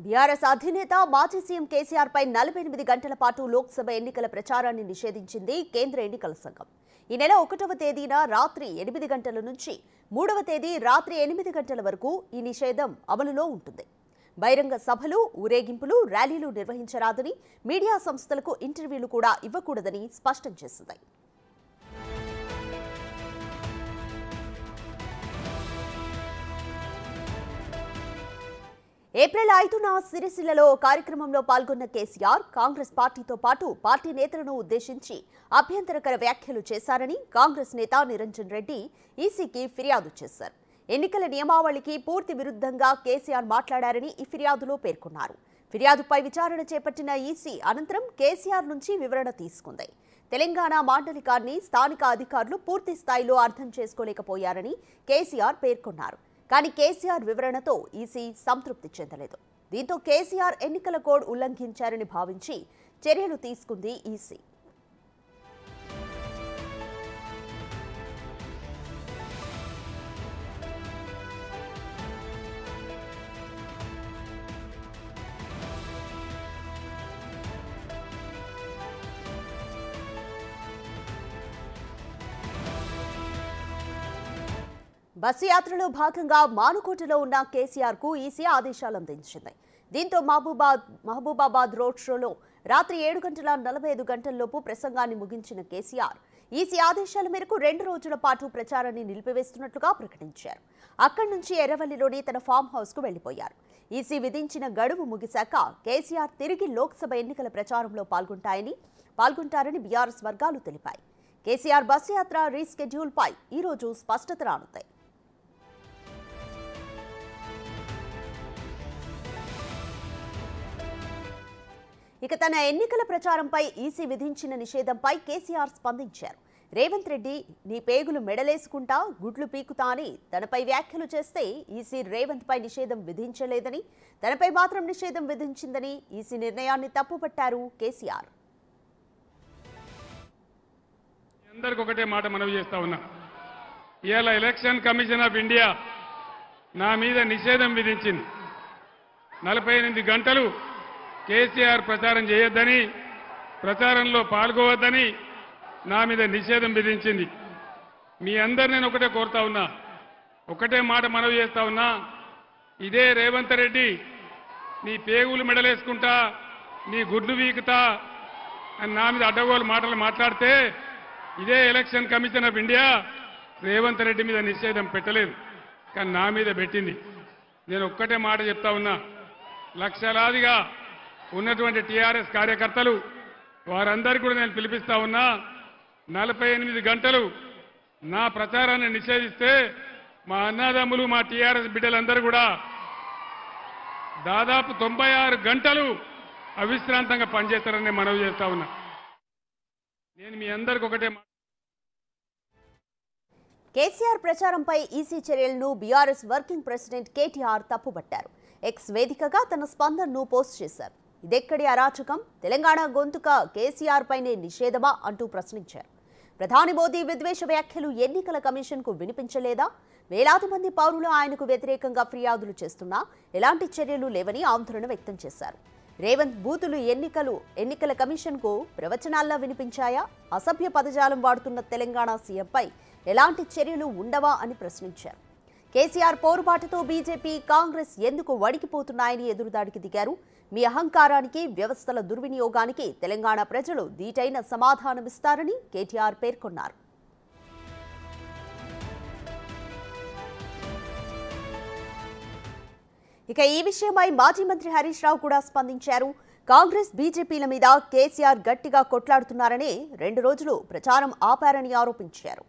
BRS అధినేత మాజీ CM KCR పై 48 గంటల పాటు లోక్సభ ఎన్నికల ప్రచారాన్ని నిషేధించింది కేంద్ర ఎన్నికల సంఘం. ఈ నెల 1వ తేదీన రాత్రి 8 గంటల నుంచి 3వ తేదీ రాత్రి 8 గంటల వరకు ఈ నిషేధం అమలులో ఉంటుంది. బహిరంగ సభలు, ఊరేగింపులు, ర్యాలీలు నిర్వహించరాదని, మీడియా సంస్థలకు ఇంటర్వ్యూలు కూడా ఇవ్వకూడదని స్పష్టం చేసింది. ఏప్రిల్ 5న సిరిసిల్లలో కార్యక్రమంలో పాల్గొన్న కేసీఆర్ కాంగ్రెస్ పార్టీతో పాటు పార్టీ నేతలను ఉద్దేశించి అభ్యంతరకర వ్యాఖ్యలు చేశారని కాంగ్రెస్ నేత నిరంజన్ రెడ్డి ఈసీకి ఫిర్యాదు చేశారు. ఎన్నికల నియమావళికి పూర్తి విరుద్ధంగా కేసీఆర్ మాట్లాడారని ఈ ఫిర్యాదులో పేర్కొన్నారు. ఫిర్యాదుపై విచారణ చేపట్టిన ఈసీ అనంతరం కేసీఆర్ నుంచి వివరణ తీసుకుంది. తెలంగాణ మాండలికాన్ని స్థానిక అధికారులు పూర్తి స్థాయిలో అర్థం చేసుకోలేకపోయారని కేసీఆర్ పేర్కొన్నారు. కానీ కేసీఆర్ వివరణతో ఈసీ సంతృప్తి చెందలేదు. దీంతో కేసీఆర్ ఎన్నికల కోడ్ ఉల్లంఘించారని భావించి చర్యలు తీసుకుంది ఈసీ. బస్సు యాత్రలో భాగంగా మానుకోటలో ఉన్న కేసీఆర్ కు ఈసీ ఆదేశాలు అందించింది. దీంతో మహబూబాబాద్ రోడ్ షోలో రాత్రి 7:45 ప్రసంగాన్ని ముగించిన కేసీఆర్ ఈసీ ఆదేశాల మేరకు 2 రోజుల పాటు ప్రచారాన్ని నిలిపివేస్తున్నట్లుగా ప్రకటించారు. అక్కడి నుంచి ఎర్రవల్లిలోని తన ఫామ్ హౌస్ కు వెళ్లిపోయారు. ఈసీ విధించిన గడువు ముగిశాక కేసీఆర్ తిరిగి లోక్సభ ఎన్నికల ప్రచారంలో పాల్గొంటారని బీఆర్ఎస్ వర్గాలు తెలిపాయి. కేసీఆర్ బస్సు యాత్ర రీస్కెడ్యూల్ పై ఈ రోజు స్పష్టత రానుంది. ఇక తన ఎన్నికల ప్రచారంపై ఈసీ విధించిన నిషేధంపై కేసీఆర్ స్పందించారు. రేవంత్ రెడ్డి నీ పేగులు మెడలేసుకుంటా గుడ్లు పీకుతా అని తనపై వ్యాఖ్యలు చేస్తే ఈసీ రేవంత్ పై నిషేధం విధించలేదని, తనపై మాత్రం నిషేధం విధించిందని ఈసీ నిర్ణయాన్ని తప్పుపట్టారు కేసీఆర్. అందరికి ఒకటే మాట మనవి చేస్తా ఉన్నా, ఇవాళ ఎలక్షన్ కమిషన్ ఆఫ్ ఇండియా నా మీద నిషేధం విధించింది. 48 గంటలు కేసీఆర్ ప్రచారం చేయొద్దని, ప్రచారంలో పాల్గొవద్దని నా మీద నిషేధం విధించింది. మీ అందరు నేను ఒకటే కోరుతా ఉన్నా, ఒకటే మాట మనవి చేస్తా ఉన్నా, ఇదే రేవంత్ రెడ్డి నీ పేగులు మెడలేసుకుంటా, నీ గుడ్లు వీకుతా అని నా మీద అడ్డగోలు మాటలు మాట్లాడితే ఇదే election commission of India Revanth Reddy మీద నిషేధం పెట్టలేదు, కానీ నా మీద పెట్టింది. నేను ఒక్కటే మాట చెప్తా ఉన్నా, లక్షలాదిగా ఉన్నటువంటి టీఆర్ఎస్ కార్యకర్తలు వారందరికీ కూడా నేను పిలిపిస్తా ఉన్నా, 48 గంటలు నా ప్రచారాన్ని నిషేధిస్తే మా అన్నదమ్ములు, మా టీఆర్ఎస్ బిడ్డలందరూ కూడా దాదాపు 96 గంటలు అవిశ్రాంతంగా పనిచేస్తారని మనవి చేస్తా ఉన్నా. నేను మీ అందరికి ఒకటే కేసీఆర్ ప్రచారంపై ఈసీ చర్యలను బీఆర్ఎస్ వర్కింగ్ ప్రెసిడెంట్ కేటీఆర్ తప్పుపట్టారు. ఎక్స్ వేదికగా తన స్పందనను పోస్ట్ చేశారు. ఇదెక్కడి అరాచకం, తెలంగాణ గొంతుక కేసీఆర్ పైనే నిషేధమా అంటూ ప్రశ్నించారు. ప్రధాని మోదీ విద్వేష వ్యాఖ్యలు ఎన్నికల కమిషన్ కు వినిపించలేదా? వేలాది మంది పౌరులు ఆయనకు వ్యతిరేకంగా ఫిర్యాదులు చేస్తున్నా ఎలాంటి చర్యలు లేవని ఆందోళన వ్యక్తం చేశారు. రేవంత్ బూతులు ఎన్నికల కమిషన్ కు ప్రవచనాల్లో వినిపించాయా? అసభ్య పదజాలం వాడుతున్న తెలంగాణ సీఎంపై ఎలాంటి చర్యలు ఉండవా అని ప్రశ్నించారు. కేసీఆర్ పోరుబాటుతో బీజేపీ, కాంగ్రెస్ ఎందుకు వణికిపోతున్నాయని ఎదురుదాడికి దిగారు. మీ అహంకారానికి, వ్యవస్థల దుర్వినియోగానికి తెలంగాణ ప్రజలు దీటైన సమాధానమిస్తారని కేటీఆర్ పేర్కొన్నారు. ఇక ఈ విషయమై మాజీ మంత్రి హరీష్ రావు కూడా స్పందించారు. కాంగ్రెస్, బీజేపీల మీద కేసీఆర్ గట్టిగా కొట్లాడుతున్నారని 2 రోజులు ప్రచారం ఆపారని ఆరోపించారు.